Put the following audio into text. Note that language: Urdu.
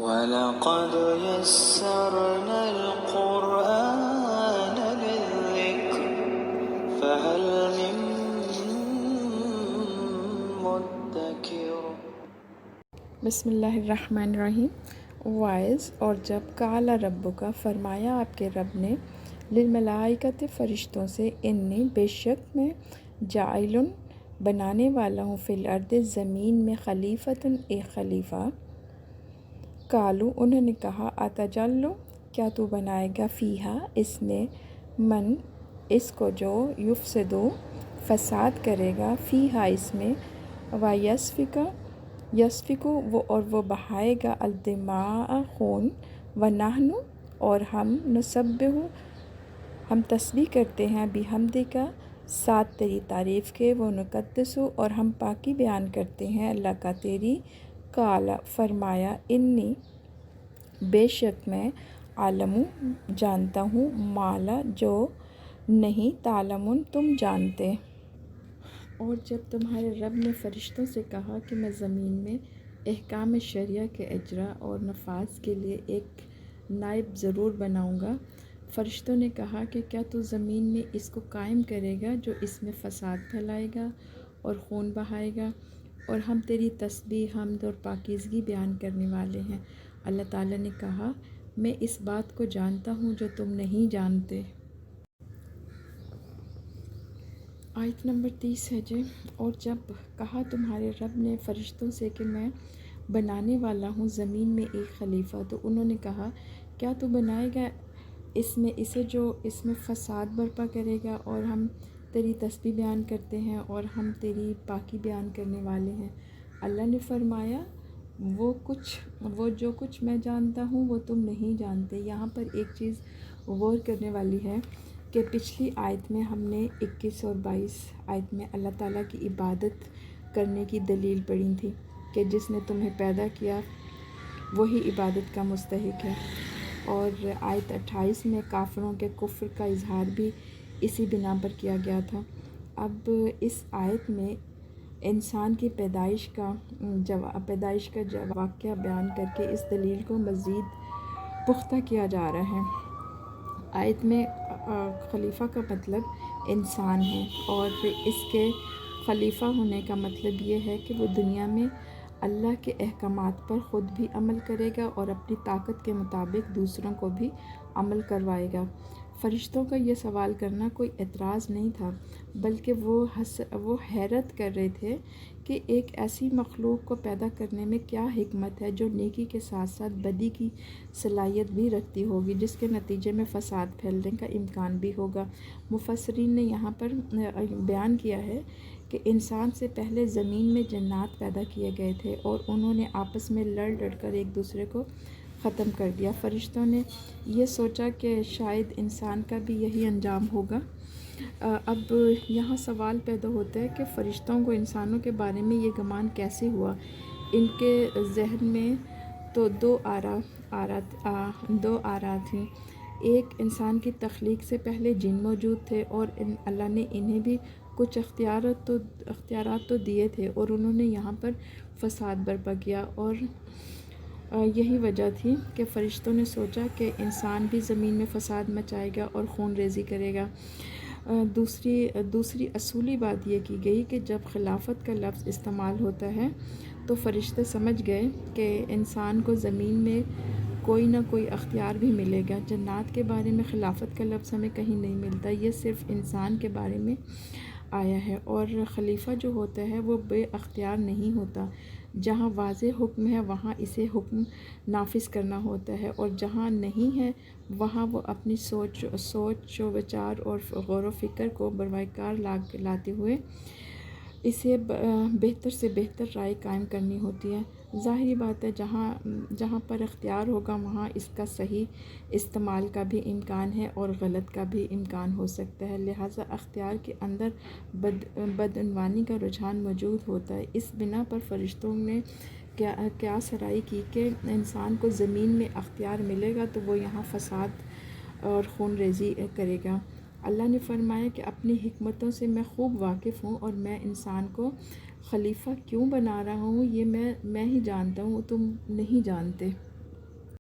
وَلَقَدْ يَسَّرْنَا الْقُرْآنَ لِلذِّكْرِ فَهَلْ مِن مُّدَّكِرٍ۔ بسم اللہ الرحمن الرحیم۔ وائز اور جب قال ربک فرمایا آپ کے رب نے للملائکۃ فرشتوں سے انی بے شک میں جاعل بنانے والا ہوں فی الارض زمین میں خلیفتً ایک خلیفہ۔ قالوا انہوں نے کہا اتجعل کیا تو بنائے گا فیہا اس میں من اس کو جو یفسد فساد کرے گا فیہا اس میں یسفک وہ اور وہ بہائے گا الدماء خون ونحن اور ہم نسبح ہم تسبیح کرتے ہیں بحمدک ساتھ تیری تعریف کے ونقدس اور ہم پاکی بیان کرتے ہیں اللہ کا تیری۔ قال فرمایا انی بے شک میں عالم جانتا ہوں مالا جو نہیں تعلمون تم جانتے۔ اور جب تمہارے رب نے فرشتوں سے کہا کہ میں زمین میں احکام شرعیہ کے اجرا اور نفاذ کے لیے ایک نائب ضرور بناؤں گا، فرشتوں نے کہا کہ کیا تو زمین میں اس کو قائم کرے گا جو اس میں فساد پھیلائے گا اور خون بہائے گا، اور ہم تیری تسبیح حمد اور پاکیزگی بیان کرنے والے ہیں۔ اللہ تعالیٰ نے کہا میں اس بات کو جانتا ہوں جو تم نہیں جانتے۔ آیت نمبر 30 ہے جی۔ اور جب کہا تمہارے رب نے فرشتوں سے کہ میں بنانے والا ہوں زمین میں ایک خلیفہ، تو انہوں نے کہا کیا تو بنائے گا اس میں اسے جو اس میں فساد برپا کرے گا، اور ہم تیری تسبیح بیان کرتے ہیں اور ہم تیری پاکی بیان کرنے والے ہیں۔ اللہ نے فرمایا وہ جو کچھ میں جانتا ہوں وہ تم نہیں جانتے۔ یہاں پر ایک چیز غور کرنے والی ہے کہ پچھلی آیت میں ہم نے 21 اور 22 آیت میں اللہ تعالیٰ کی عبادت کرنے کی دلیل پڑھی تھی کہ جس نے تمہیں پیدا کیا وہی عبادت کا مستحق ہے، اور آیت 28 میں کافروں کے کفر کا اظہار بھی اسی بنا پر کیا گیا تھا۔ اب اس آیت میں انسان کی پیدائش کا واقعہ بیان کر کے اس دلیل کو مزید پختہ کیا جا رہا ہے۔ آیت میں خلیفہ کا مطلب انسان ہے، اور اس کے خلیفہ ہونے کا مطلب یہ ہے کہ وہ دنیا میں اللہ کے احکامات پر خود بھی عمل کرے گا اور اپنی طاقت کے مطابق دوسروں کو بھی عمل کروائے گا۔ فرشتوں کا یہ سوال کرنا کوئی اعتراض نہیں تھا، بلکہ وہ حیرت کر رہے تھے کہ ایک ایسی مخلوق کو پیدا کرنے میں کیا حکمت ہے جو نیکی کے ساتھ ساتھ بدی کی صلاحیت بھی رکھتی ہوگی، جس کے نتیجے میں فساد پھیلنے کا امکان بھی ہوگا۔ مفسرین نے یہاں پر بیان کیا ہے کہ انسان سے پہلے زمین میں جنات پیدا کیے گئے تھے اور انہوں نے آپس میں لڑ کر ایک دوسرے کو ختم کر دیا۔ فرشتوں نے یہ سوچا کہ شاید انسان کا بھی یہی انجام ہوگا۔ اب یہاں سوال پیدا ہوتا ہے کہ فرشتوں کو انسانوں کے بارے میں یہ گمان کیسے ہوا؟ ان کے ذہن میں تو دو آراء تھیں۔ ایک، انسان کی تخلیق سے پہلے جن موجود تھے اور اللہ نے انہیں بھی کچھ اختیارات تو دیے تھے، اور انہوں نے یہاں پر فساد برپا کیا، اور یہی وجہ تھی کہ فرشتوں نے سوچا کہ انسان بھی زمین میں فساد مچائے گا اور خون ریزی کرے گا۔ دوسری اصولی بات یہ کی گئی کہ جب خلافت کا لفظ استعمال ہوتا ہے تو فرشتے سمجھ گئے کہ انسان کو زمین میں کوئی نہ کوئی اختیار بھی ملے گا۔ جنات کے بارے میں خلافت کا لفظ ہمیں کہیں نہیں ملتا، یہ صرف انسان کے بارے میں آیا ہے، اور خلیفہ جو ہوتا ہے وہ بے اختیار نہیں ہوتا۔ جہاں واضح حکم ہے وہاں اسے حکم نافذ کرنا ہوتا ہے، اور جہاں نہیں ہے وہاں وہ اپنی سوچ و وچار اور غور و فکر کو بروئے کار لاتے ہوئے اسے بہتر سے بہتر رائے قائم کرنی ہوتی ہے۔ ظاہری بات ہے جہاں پر اختیار ہوگا وہاں اس کا صحیح استعمال کا بھی امکان ہے اور غلط کا بھی امکان ہو سکتا ہے، لہٰذا اختیار کے اندر بدعنوانی کا رجحان موجود ہوتا ہے۔ اس بنا پر فرشتوں نے قیاس رائے کی کہ انسان کو زمین میں اختیار ملے گا تو وہ یہاں فساد اور خون ریزی کرے گا۔ اللہ نے فرمایا کہ اپنی حکمتوں سے میں خوب واقف ہوں، اور میں انسان کو خلیفہ کیوں بنا رہا ہوں یہ میں ہی جانتا ہوں، تم نہیں جانتے۔